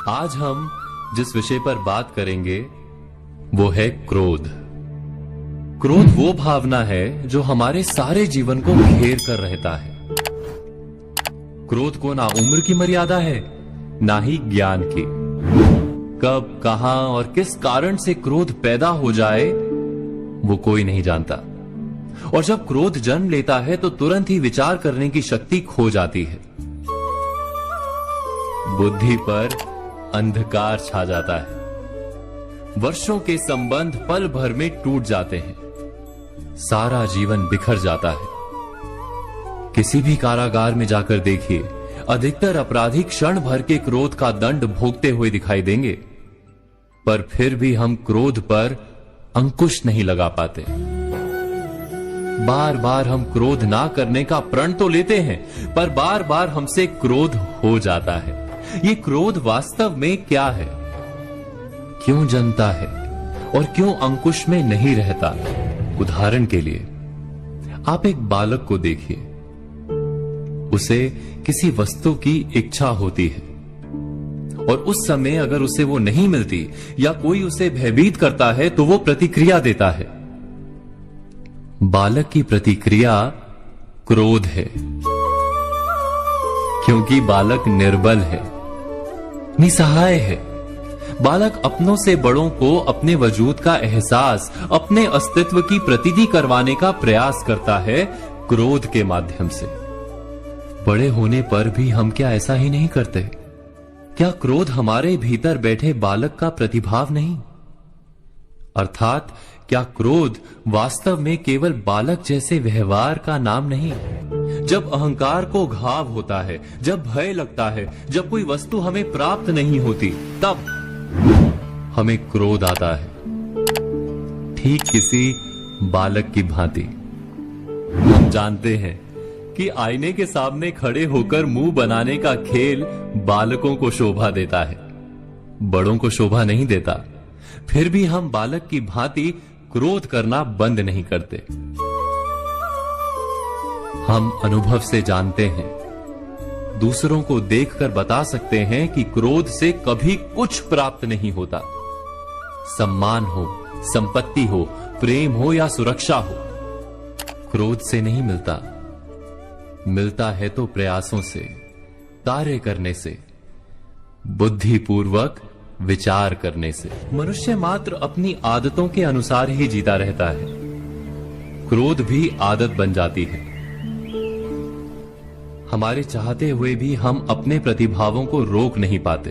आज हम जिस विषय पर बात करेंगे वो है क्रोध। क्रोध वो भावना है जो हमारे सारे जीवन को घेर कर रहता है। क्रोध को ना उम्र की मर्यादा है, ना ही ज्ञान की। कब, कहां और किस कारण से क्रोध पैदा हो जाए वो कोई नहीं जानता। और जब क्रोध जन्म लेता है तो तुरंत ही विचार करने की शक्ति खो जाती है। बुद्धि पर अंधकार छा जाता है। वर्षों के संबंध पल भर में टूट जाते हैं। सारा जीवन बिखर जाता है। किसी भी कारागार में जाकर देखिए, अधिकतर अपराधी क्षण भर के क्रोध का दंड भोगते हुए दिखाई देंगे, पर फिर भी हम क्रोध पर अंकुश नहीं लगा पाते। बार बार हम क्रोध ना करने का प्रण तो लेते हैं, पर बार बार हमसे क्रोध हो जाता है। ये क्रोध वास्तव में क्या है, क्यों जन्मता है और क्यों अंकुश में नहीं रहता? उदाहरण के लिए आप एक बालक को देखिए। उसे किसी वस्तु की इच्छा होती है और उस समय अगर उसे वो नहीं मिलती या कोई उसे भयभीत करता है तो वो प्रतिक्रिया देता है। बालक की प्रतिक्रिया क्रोध है, क्योंकि बालक निर्बल है, निसहाय है। बालक अपनों से बड़ों को अपने वजूद का एहसास, अपने अस्तित्व की प्रतीति करवाने का प्रयास करता है क्रोध के माध्यम से। बड़े होने पर भी हम क्या ऐसा ही नहीं करते? क्या क्रोध हमारे भीतर बैठे बालक का प्रतिभाव नहीं? अर्थात क्या क्रोध वास्तव में केवल बालक जैसे व्यवहार का नाम नहीं? जब अहंकार को घाव होता है, जब भय लगता है, जब कोई वस्तु हमें प्राप्त नहीं होती, तब हमें क्रोध आता है, ठीक किसी बालक की भांति। हम जानते हैं कि आईने के सामने खड़े होकर मुंह बनाने का खेल बालकों को शोभा देता है, बड़ों को शोभा नहीं देता। फिर भी हम बालक की भांति क्रोध करना बंद नहीं करते। हम अनुभव से जानते हैं, दूसरों को देखकर बता सकते हैं कि क्रोध से कभी कुछ प्राप्त नहीं होता। सम्मान हो, संपत्ति हो, प्रेम हो या सुरक्षा हो, क्रोध से नहीं मिलता। मिलता है तो प्रयासों से, कार्य करने से, बुद्धिपूर्वक विचार करने से। मनुष्य मात्र अपनी आदतों के अनुसार ही जीता रहता है। क्रोध भी आदत बन जाती है। हमारे चाहते हुए भी हम अपने प्रतिभावों को रोक नहीं पाते।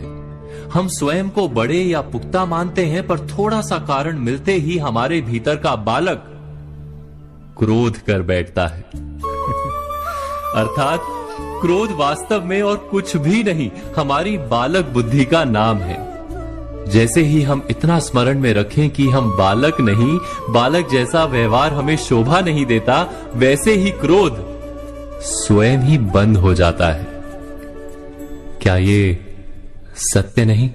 हम स्वयं को बड़े या पुख्ता मानते हैं, पर थोड़ा सा कारण मिलते ही हमारे भीतर का बालक क्रोध कर बैठता है। अर्थात क्रोध वास्तव में और कुछ भी नहीं, हमारी बालक बुद्धि का नाम है। जैसे ही हम इतना स्मरण में रखें कि हम बालक नहीं, बालक जैसा व्यवहार हमें शोभा नहीं देता, वैसे ही क्रोध स्वयं ही बंद हो जाता है। क्या ये सत्य नहीं?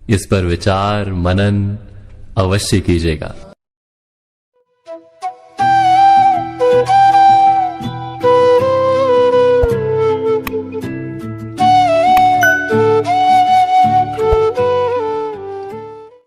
इस पर विचार मनन अवश्य कीजिएगा।